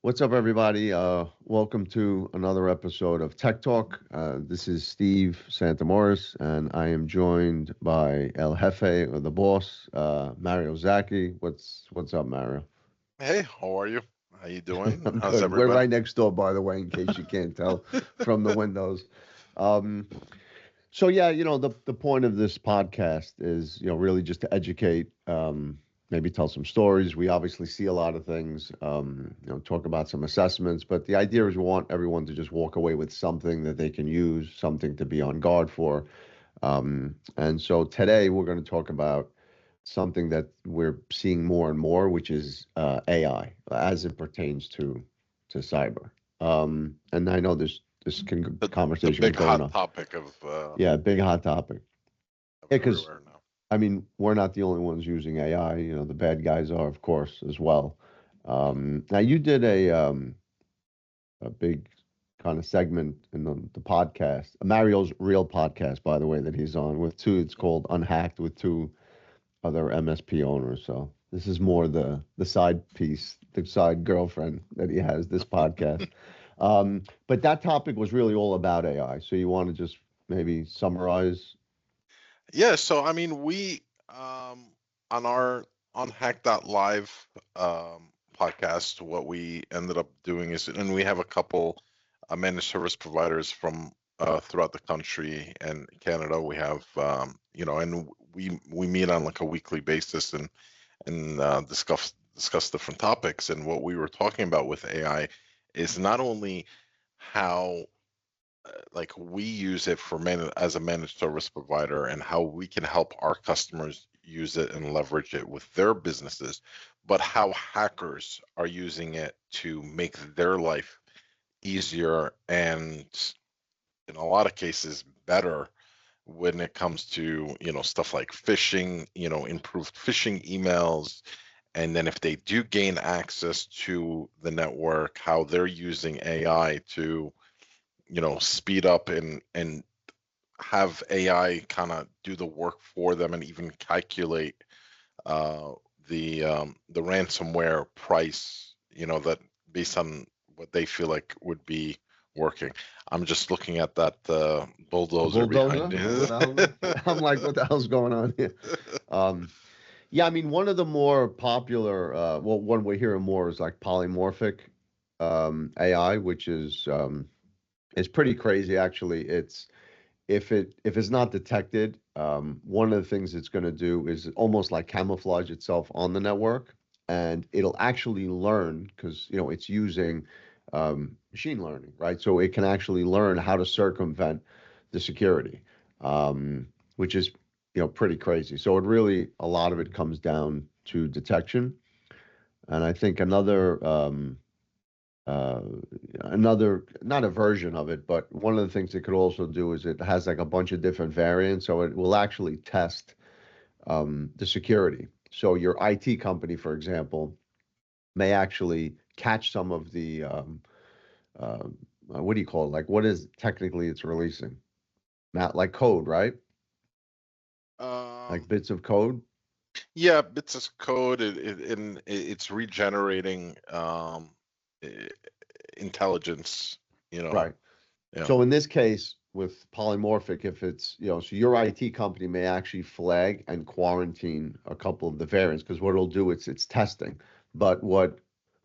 What's up, everybody? Welcome to another episode of Tech Talk. This is Steve Santamouris, and I am joined by El Jefe, or the boss, Mario Zaki. What's up, Mario? Hey, how are you? How you doing? I'm How's good. We're everybody? right next door, by the way, in case you can't tell from the windows. Um, so yeah, the point of this podcast is, really just to educate, maybe tell some stories. We obviously see a lot of things, talk about some assessments, but the idea is we want everyone to just walk away with something that they can use, something to be on guard for. And so today we're going to talk about something that we're seeing more and more, which is AI as it pertains to cyber. And I know The conversation can big go on. hot topic of Yeah, big hot topic. Yeah, because everywhere now. I mean, we're not the only ones using AI. The bad guys are, of course, as well. Now, you did a big kind of segment in the podcast, Mario's real podcast, by the way, that he's on with two. It's called Unhacked with two other MSP owners. So this is more the side piece, the side girlfriend that he has. This podcast. But that topic was really all about AI. So you want to just maybe summarize. Yeah, so I mean, we on our on Hack.live podcast, what we ended up doing is, and we have a couple managed service providers from throughout the country and Canada. We have and we meet on like a weekly basis and discuss different topics. And what we were talking about with AI is not only how like we use it for as a managed service provider and how we can help our customers use it and leverage it with their businesses, but how hackers are using it to make their life easier and in a lot of cases better when it comes to stuff like phishing, improved phishing emails, and then if they do gain access to the network, how they're using AI to speed up and have AI kind of do the work for them and even calculate uh, the ransomware price, that based on what they feel like would be working. I'm just looking at that The bulldozer bulldozer? behind What you. the hell? I'm like, what the hell's going on here? Um, yeah, I mean, one of the more popular, one we're hearing more is like polymorphic AI, which is pretty crazy actually. It's if it's not detected, one of the things it's going to do is almost like camouflage itself on the network, and it'll actually learn because it's using machine learning, right? So it can actually learn how to circumvent the security, which is pretty crazy. So it really a lot of it comes down to detection, and I think uh, another not a version of it, but one of the things it could also do is it has like a bunch of different variants, so it will actually test the security. So your IT company, for example, may actually catch some of the uh, what do you call it? Like what is technically it's releasing? Not like code, right? Like um, bits of code. yeah, bits of code, and it's regenerating i- intelligence. You know, Right. yeah. So in this case, with polymorphic, if it's, so your IT company may actually flag and quarantine a couple of the variants because what it'll do, it's testing. But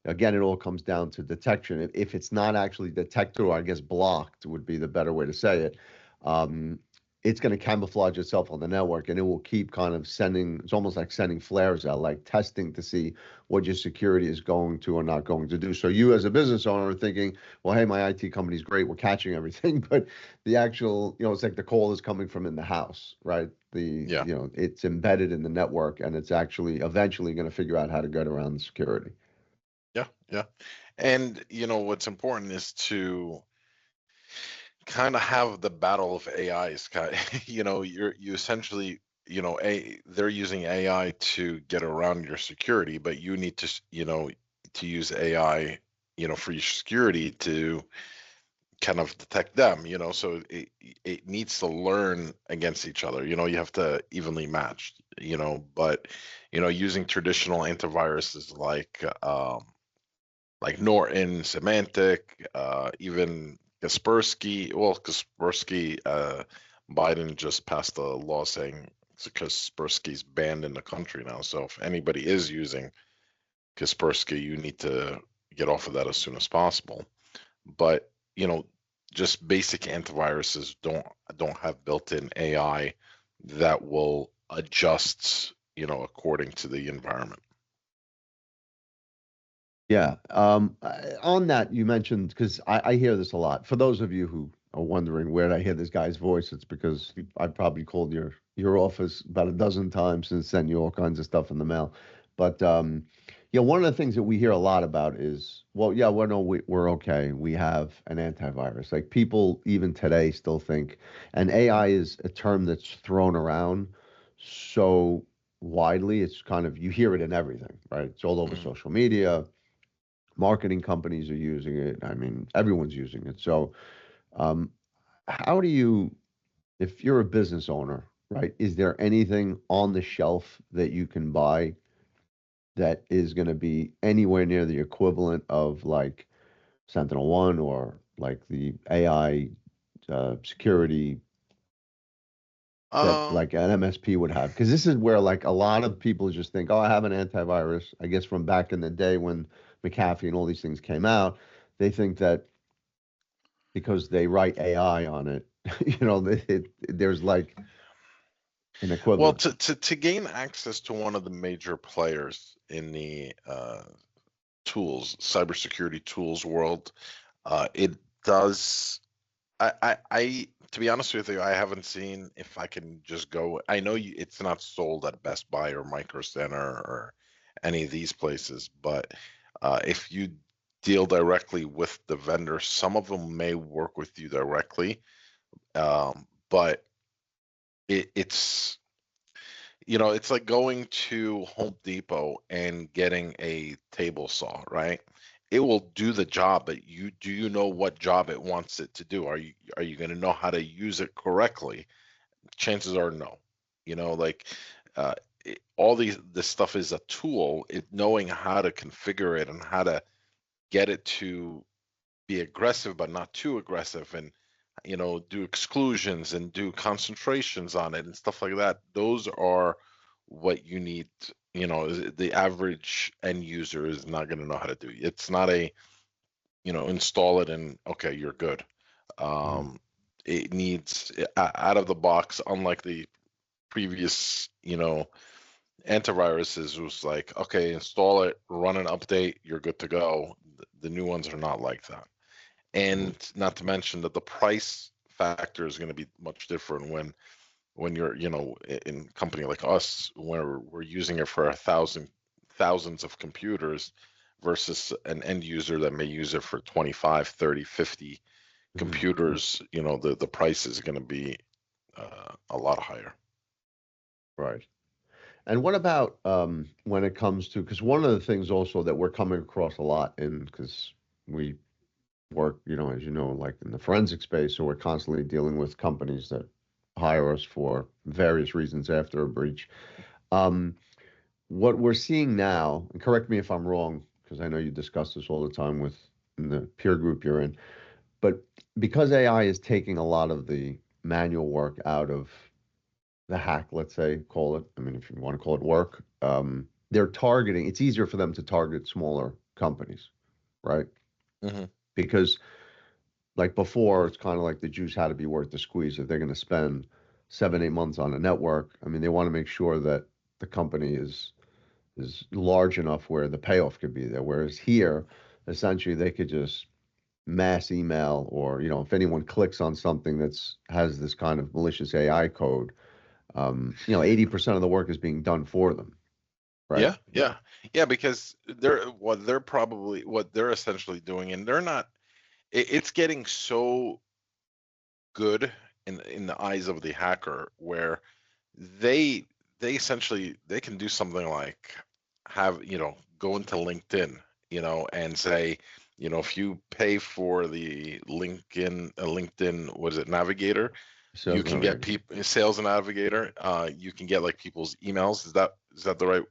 again, it all comes down to detection. If it's not actually detected, or I guess blocked would be the better way to say it, um, it's going to camouflage itself on the network and it will keep kind of sending, it's almost like sending flares out, like testing to see what your security is going to or not going to do. So you as a business owner are thinking, well, hey, my IT company's great, we're catching everything, but the actual, it's like the call is coming from in the house, right? Yeah. It's embedded in the network and it's actually eventually going to figure out how to get around the security. Yeah, yeah. And what's important is to kind of have the battle of AIs. You essentially, they're using AI to get around your security, but you need to, to use AI, for your security to kind of detect them. So it needs to learn against each other. You have to evenly match. But using traditional antiviruses like Norton, Symantec, even Kaspersky. Well, Kaspersky, Biden just passed a law saying Kaspersky's banned in the country now. So if anybody is using Kaspersky, you need to get off of that as soon as possible. But just basic antiviruses don't have built-in AI that will adjust, according to the environment. Yeah. On that, you mentioned, because I hear this a lot. For those of you who are wondering where did I hear this guy's voice, it's because I probably called your office about a dozen times and sent you all kinds of stuff in the mail. But one of the things that we hear a lot about is, well, yeah, we're okay. We have an antivirus. Like people even today still think, and AI is a term that's thrown around so widely. It's kind of, you hear it in everything, right? It's all over social media. Marketing companies are using it. I mean, everyone's using it. So, how do you, if you're a business owner, right, is there anything on the shelf that you can buy that is going to be anywhere near the equivalent of like Sentinel-1 or like the AI security that like an MSP would have? Because this is where like a lot of people just think, oh, I have an antivirus. I guess from back in the day when McAfee and all these things came out, they think that because they write AI on it, there's like an equivalent. Well, to gain access to one of the major players in the cybersecurity tools world, it does. I to be honest with you, I haven't seen if I can just go. I know it's not sold at Best Buy or Micro Center or any of these places, but if you deal directly with the vendor, some of them may work with you directly, but it's it's like going to Home Depot and getting a table saw, right? It will do the job, but do you know what job it wants it to do? Are you going to know how to use it correctly? Chances are no. Like all this stuff is a tool. Knowing how to configure it and how to get it to be aggressive but not too aggressive, and do exclusions and do concentrations on it and stuff like that. Those are what you need. The average end user is not going to know how to do. It's not a install it and okay, you're good. It needs out of the box, unlike the previous antiviruses was like, okay, install it, run an update, you're good to go. The new ones are not like that. And not to mention that the price factor is going to be much different when you're in a company like us, where we're using it for thousands of computers versus an end user that may use it for 25, 30, 50 computers. The price is going to be a lot higher. Right. And what about when it comes to, because one of the things also that we're coming across a lot because we work, as you know, like in the forensic space, so we're constantly dealing with companies that hire us for various reasons after a breach. What we're seeing now, and correct me if I'm wrong, because I know you discuss this all the time in the peer group you're in, but because AI is taking a lot of the manual work out of the hack, let's say, call it, I mean, if you want to call it work, they're targeting, it's easier for them to target smaller companies, right? Because like before, it's kind of like the juice had to be worth the squeeze. If they're going to spend 7, 8 months on a network, I mean, they want to make sure that the company is large enough where the payoff could be there. Whereas here, essentially, they could just mass email, or if anyone clicks on something has this kind of malicious AI code, 80% of the work is being done for them, right? Yeah, because what they're essentially doing, and they're not. It's getting so good in the eyes of the hacker, where they essentially they can do something like go into LinkedIn, and say, if you pay for the LinkedIn, what is it, Navigator, you can get people Sales Navigator. You can get like people's emails. Is that the right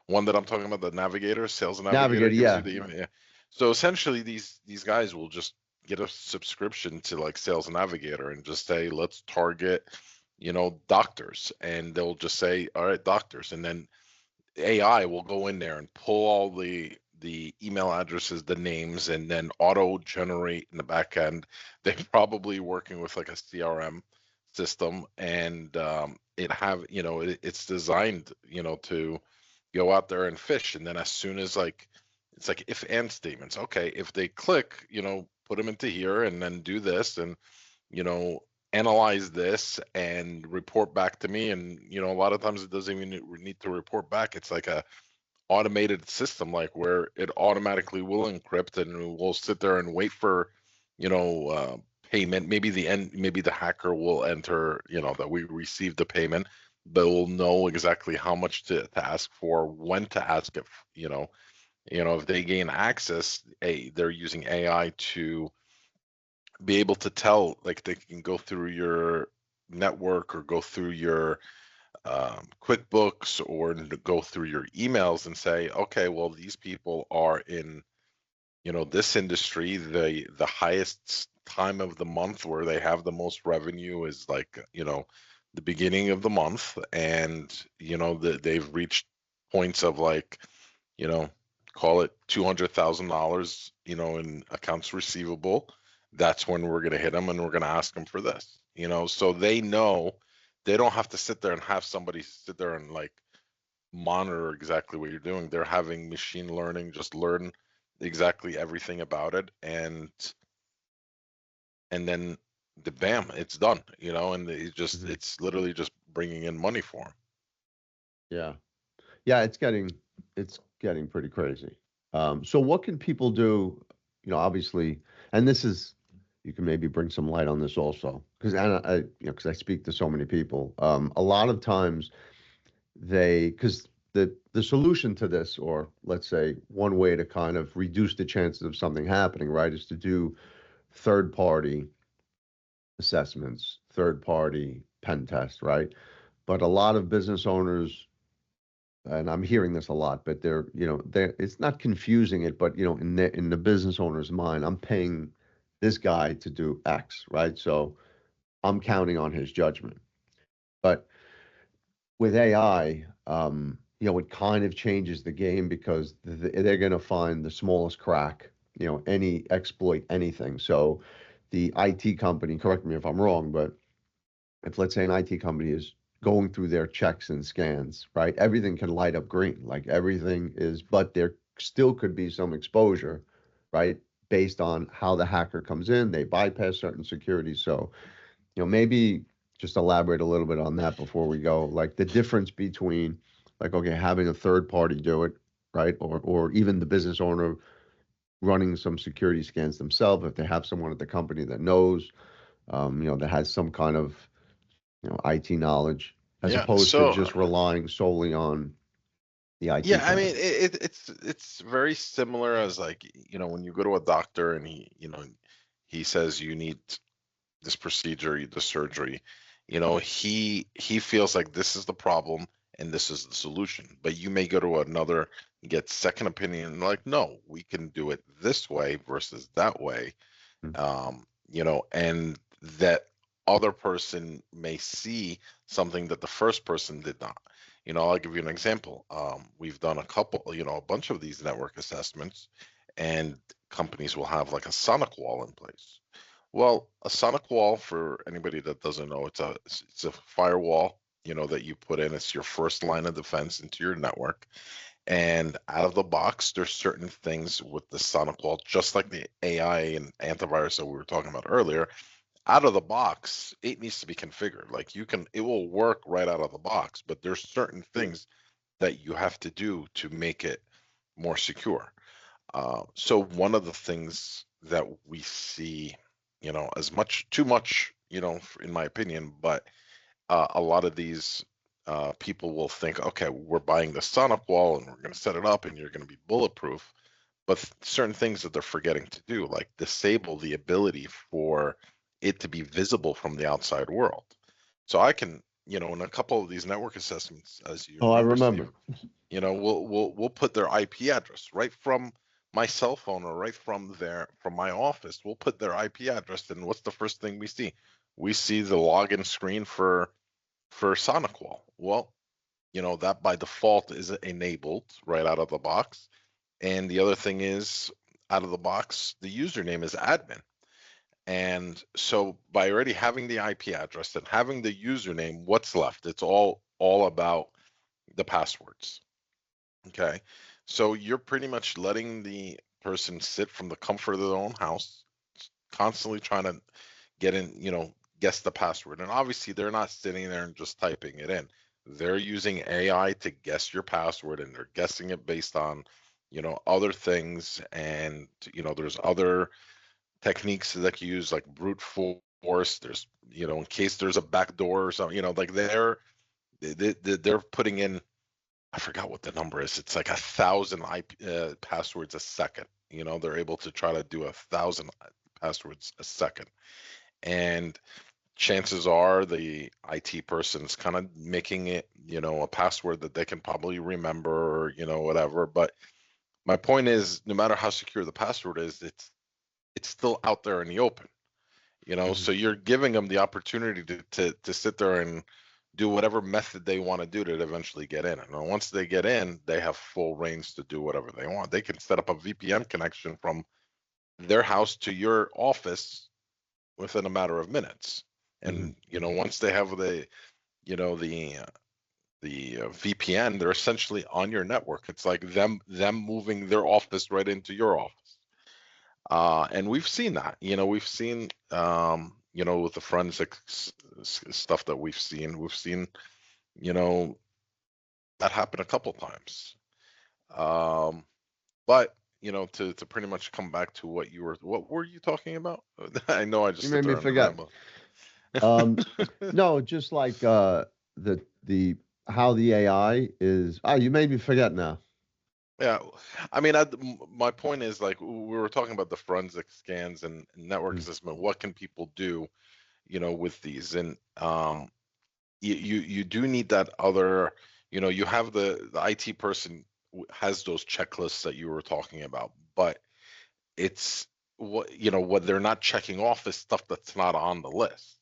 one that I'm talking about, the Navigator, Sales Navigator, Navigator, gives you yeah. the email. Yeah. So essentially, these guys will just get a subscription to like Sales Navigator and just say, let's target, doctors, and they'll just say, all right, doctors, and then AI will go in there and pull all the email addresses, the names, and then auto generate in the back end. They're probably working with like a CRM system, and it's designed, to go out there and fish. And then as soon as like it's like if and statements. Okay, if they click, put them into here and then do this and you know analyze this and report back to me. And a lot of times it doesn't even need to report back. It's like a automated system, like where it automatically will encrypt and we'll sit there and wait for payment. Maybe the hacker will enter that we received the payment, but we'll know exactly how much to ask for, when to ask it. If they gain access, they're using AI to be able to tell, like they can go through your network or go through your QuickBooks or go through your emails and say, okay, well, these people are in, this industry. The highest time of the month where they have the most revenue is like, the beginning of the month, and they've reached points of like, you know, call it $200,000, in accounts receivable. That's when we're gonna hit them and we're gonna ask them for this, so they know they don't have to sit there and have somebody sit there and like monitor exactly what you're doing. They're having machine learning just learn exactly everything about it, and then the bam, it's done, and Mhm. it's literally just bringing in money for them. Yeah. Yeah, it's getting pretty crazy. So what can people do? Obviously, and this is you can maybe bring some light on this also, because because I speak to so many people. A lot of times because the solution to this, or let's say one way to kind of reduce the chances of something happening, right, is to do third party assessments, third party pen tests, right? But a lot of business owners, and I'm hearing this a lot, but it's not confusing it, but in the business owner's mind, I'm paying this guy to do X, right? So I'm counting on his judgment. But with AI, it kind of changes the game because they're going to find the smallest crack, any exploit, anything. So the IT company, correct me if I'm wrong, but if let's say an IT company is going through their checks and scans, right? Everything can light up green, like everything is, but there still could be some exposure, right? Based on how the hacker comes in, they bypass certain security. So, maybe just elaborate a little bit on that before we go. Like the difference between, like, okay, having a third party do it, right? Or even the business owner running some security scans themselves, if they have someone at the company that knows, that has some kind of IT knowledge, as Yeah. opposed to So just relying solely on the IT yeah, I mean, company. it's very similar as like, when you go to a doctor and he says you need this procedure, the surgery, he feels like this is the problem and this is the solution. But you may go to another, get second opinion, and like, no, we can do it this way versus that way. Mm. And that other person may see something that the first person did not. I'll give you an example. We've done a bunch of these network assessments, and companies will have like a sonic wall in place. Well, a sonic wall, for anybody that doesn't know, it's a firewall, that you put in. It's your first line of defense into your network. And out of the box, there's certain things with the sonic wall, just like the AI and antivirus that we were talking about earlier. Out of the box, it needs to be configured. Like it will work right out of the box, but there's certain things that you have to do to make it more secure. So one of the things that we see, as much too much, in my opinion, but a lot of these people will think, okay, we're buying the sonic wall and we're going to set it up and you're going to be bulletproof. But certain things that they're forgetting to do, like disable the ability for it to be visible from the outside world. So I can in a couple of these network assessments, as you Oh, I remember, Steve, remember. we'll put their IP address right from my cell phone or right from my office. We'll put their IP address, and what's the first thing we see? We see the login screen for SonicWall. Well, that by default is enabled right out of the box. And the other thing is, out of the box, the username is admin. And so by already having the IP address and having the username, what's left? It's all about the passwords. Okay. So you're pretty much letting the person sit from the comfort of their own house, constantly trying to get in, guess the password. And obviously they're not sitting there and just typing it in. They're using AI to guess your password, and they're guessing it based on, other things. And, there's other techniques that you use, like brute force. There's, in case there's a back door or something, like they're putting in, I forgot what the number is. It's like 1,000 passwords a second. They're able to try to do 1,000 passwords a second. And chances are the IT person's kind of making it, a password that they can probably remember, or, whatever. But my point is, no matter how secure the password is, it's still out there in the open. So you're giving them the opportunity to sit there and do whatever method they want to do to eventually get in. And once they get in, they have full reins to do whatever they want. They can set up a VPN connection from their house to your office within a matter of minutes. And once they have the VPN, they're essentially on your network. It's like them moving their office right into your office. And we've seen that. We've seen with the forensic stuff that we've seen, that happen a couple times. But to pretty much come back to what were you talking about? I know I just You sit made me there and forget. No, just like the how the AI is. You made me forget now. Yeah, I mean, my point is, like, we were talking about the forensic scans and network assessment. What can people do, with these? And you do need that other, you have the IT person has those checklists that you were talking about, but it's what they're not checking off is stuff that's not on the list.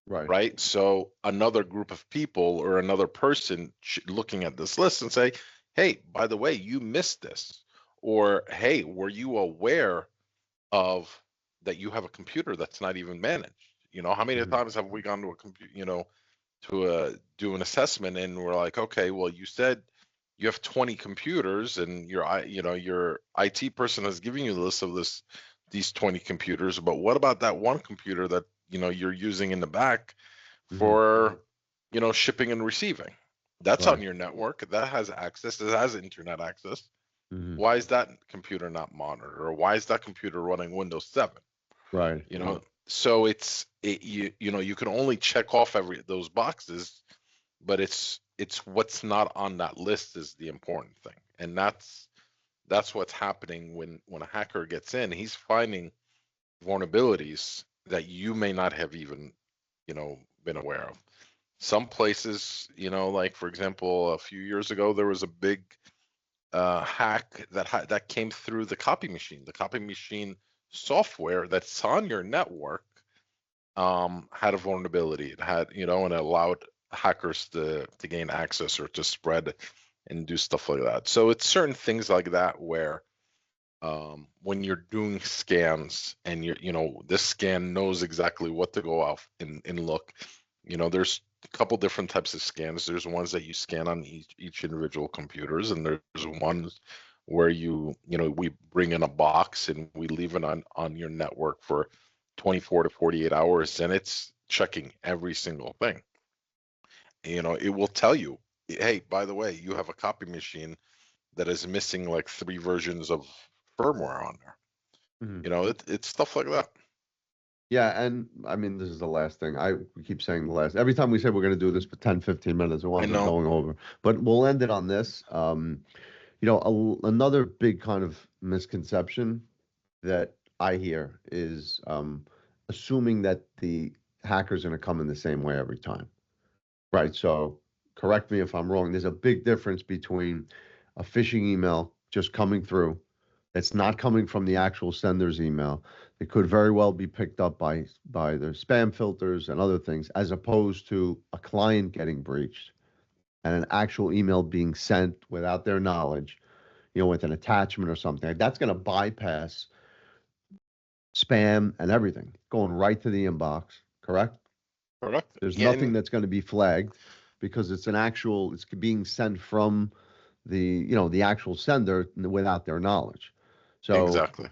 Right. So another group of people or another person looking at this list and say, hey, by the way, you missed this. Or, hey, were you aware of that you have a computer that's not even managed? How many times have we gone to a computer, to do an assessment, and we're like, okay, well, you said you have 20 computers, and your IT person has given you the list of these 20 computers, but what about that one computer that you're using in the back for shipping and receiving? That's on your network. That has access. It has internet access. Why is that computer not monitored, or why is that computer running Windows 7? Right. So you can only check off those boxes, but it's what's not on that list is the important thing. And that's what's happening when a hacker gets in. He's finding vulnerabilities that you may not have even been aware of. Some places, like, for example, a few years ago, there was a big hack that came through the copy machine. The copy machine software that's on your network had a vulnerability. It had, and it allowed hackers to gain access or to spread and do stuff like that. So it's certain things like that where when you're doing scans and this scan knows exactly what to go out and look, there's a couple different types of scans. There's ones that you scan on each individual computers, and there's ones where we bring in a box and we leave it on your network for 24 to 48 hours, and it's checking every single thing. It will tell you, hey, by the way, you have a copy machine that is missing like 3 versions of firmware on there. It's stuff like that. Yeah, and I mean, this is the last thing. We keep saying the last. Every time we say we're going to do this for 10, 15 minutes, it winds up going over. But we'll end it on this. Another big kind of misconception that I hear is assuming that the hacker's going to come in the same way every time. Right. So correct me if I'm wrong. There's a big difference between a phishing email just coming through. It's not coming from the actual sender's email. It could very well be picked up by the spam filters and other things, as opposed to a client getting breached and an actual email being sent without their knowledge, with an attachment or something. Like, that's going to bypass spam and everything, going right to the inbox, correct? Correct. There's Yeah, nothing that's going to be flagged because it's being sent from the actual sender without their knowledge. So, exactly.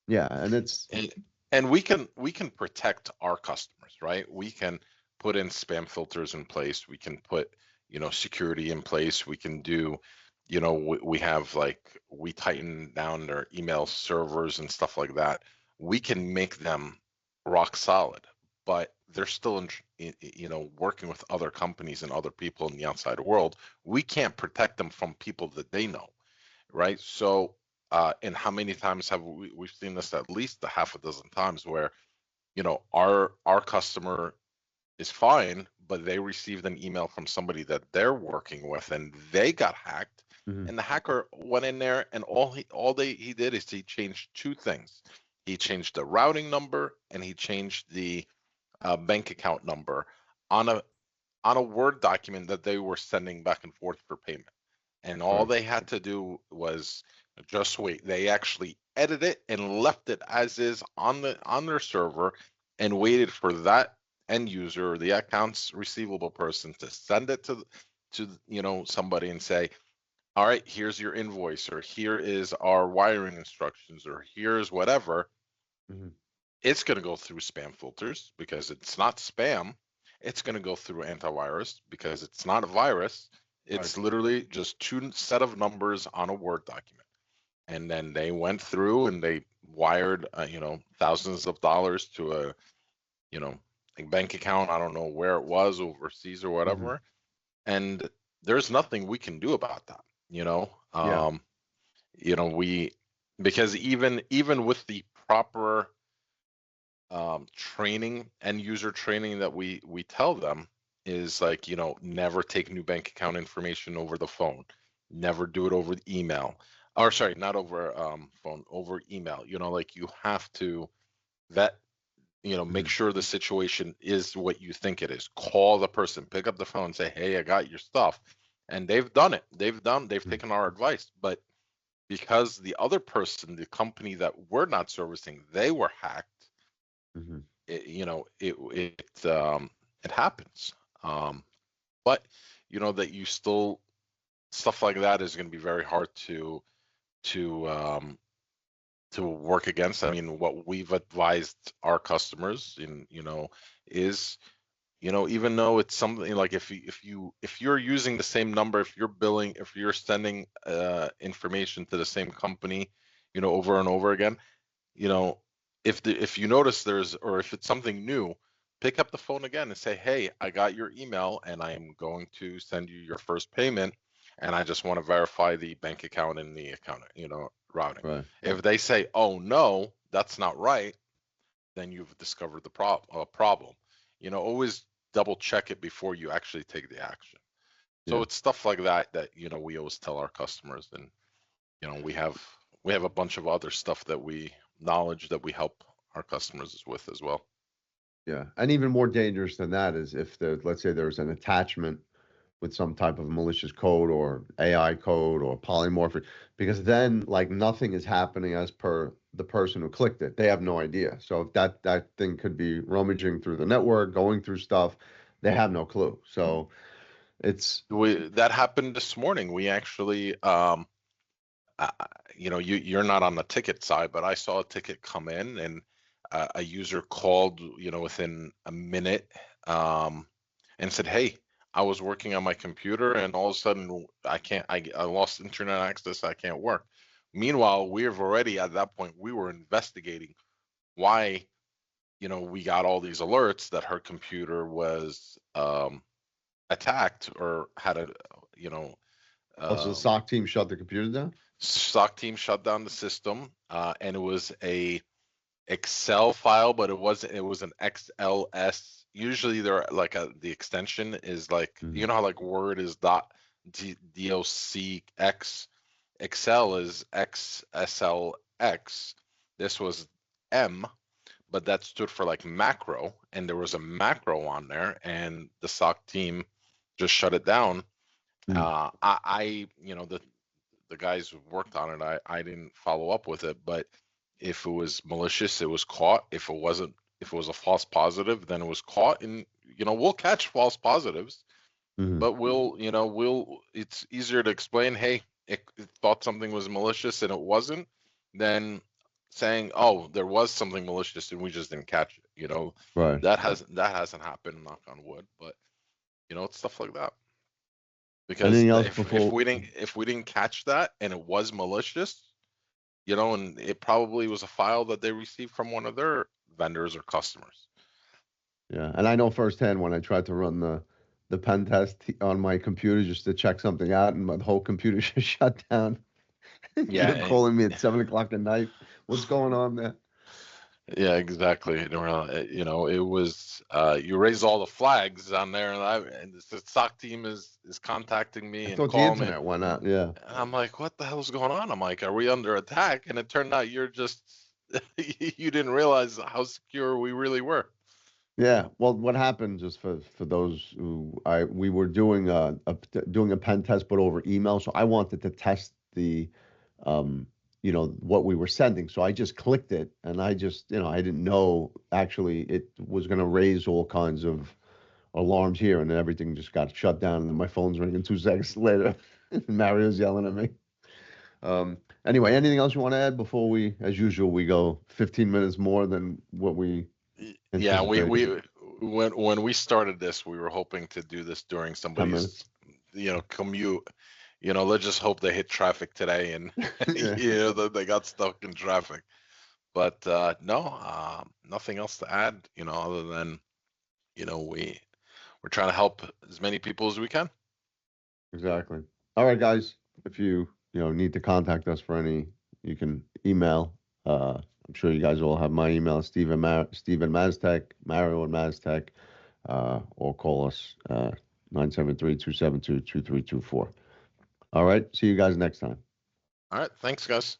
yeah, and it's And we can protect our customers, right? We can put in spam filters in place. We can put, security in place. We can do, we have we tighten down their email servers and stuff like that. We can make them rock solid, but they're still working with other companies and other people in the outside world. We can't protect them from people that they know, right? So, and how many times have we've seen this? At least a half a dozen times where, our customer is fine, but they received an email from somebody that they're working with, and they got hacked. mhm, And the hacker went in there, and he did is he changed two things. He changed the routing number, and he changed the bank account number on a Word document that they were sending back and forth for payment. And all right, they had to do was just wait. They actually edited it and left it as is on their server and waited for that end user or the accounts receivable person to send it to somebody and say, all right, here's your invoice, or here is our wiring instructions, or here's whatever. mhm, It's going to go through spam filters because it's not spam. It's going to go through antivirus because it's not a virus. right, It's literally just two set of numbers on a Word document. And then they went through and they wired, thousands of dollars to a bank account. I don't know where it was, overseas or mhm, whatever. And there's nothing we can do about that. yeah, We because even with the proper training, end user training that we tell them is like, never take new bank account information over the phone, never do it over email, or sorry, not over phone, over email. Like you have to vet, make mhm, sure the situation is what you think it is. Call the person, pick up the phone and say, hey, I got your stuff. And they've done it. They've mhm, taken our advice, but because the other person, the company that we're not servicing, they were hacked, mhm, it happens. But that you still, stuff like that is going to be very hard to um, to work against. I mean, what we've advised our customers is, even though it's something like, if you're using the same number, if you're billing, if you're sending information to the same company, over and over again, you know, if you notice or if it's something new, pick up the phone again and say, hey, I got your email and I am going to send you your first payment, and I just want to verify the bank account and the account, routing. right, If they say, oh no, that's not right, then you've discovered the problem. Always double check it before you actually take the action. So yeah. it's stuff like that we always tell our customers. And we have a bunch of other stuff knowledge that we help our customers with as well. Yeah, and even more dangerous than that is if let's say there's an attachment with some type of malicious code or AI code or polymorphic, because then like nothing is happening as per the person who clicked it. They have no idea. So if that thing could be rummaging through the network, going through stuff, they have no clue. So it's That happened this morning. We actually, you're not on the ticket side, but I saw a ticket come in, and a user called, within a minute, and said, hey, I was working on my computer and all of a sudden I lost internet access. I can't work. Meanwhile, we've already, at that point, we were investigating why, we got all these alerts that her computer was attacked or had a, you know, also the um, SOC team shut the computer down. SOC team shut down the system, and it was a Excel file, but it was an XLS usually they're like the extension is like, Mhm. you know how like Word is .docx, Excel is XSLX. This was M, but that stood for like macro, and there was a macro on there, and the SOC team just shut it down. I you know, the guys who worked on it, I didn't follow up with it, but if it was malicious, it was caught. If it wasn't, if it was a false positive, then it was caught. And you know, we'll catch false positives, but it's easier to explain, hey, it thought something was malicious and it wasn't, than saying, oh, there was something malicious and we just didn't catch it. You know, Right. that hasn't happened, knock on wood, but you know, it's stuff like that. Because Anything else if before? we didn't catch that and it was malicious, you know, and it probably was a file that they received from one of their vendors or customers. Yeah, and I know firsthand when I tried to run the pen test on my computer just to check something out, and my whole computer just shut down. Yeah, You're calling me at 7 o'clock at night. What's going on there? yeah, exactly. You know, it was you raised all the flags on there, and the SOC team is contacting I me and thought the calling me, internet went out. Yeah. and I'm like, what the hell's going on? I'm like, are we under attack? And it turned out you're just you didn't realize how secure we really were. Yeah. Well, what happened, just for those who we were doing doing a pen test, but over email. So I wanted to test the, um, what we were sending. So I just clicked it, and I just, I didn't know actually it was going to raise all kinds of alarms here, and then everything just got shut down, and then my phone's ringing 2 seconds later. Mario's yelling at me. Anyway, anything else you want to add before we, as usual, we go 15 minutes more than what we Yeah, anticipated? when we started this, we were hoping to do this during 10 somebody's, minutes. you know, commute. You know, let's just hope they hit traffic today and Yeah, you know that they got stuck in traffic. But no, nothing else to add. You know, other than you know we're trying to help as many people as we can. exactly. All right, guys. If you need to contact us for any, you can email. I'm sure you guys all have my email, Stephen Maztec, Mario and Maztec, or call us 973-272-2324. All right. See you guys next time. All right, thanks, guys.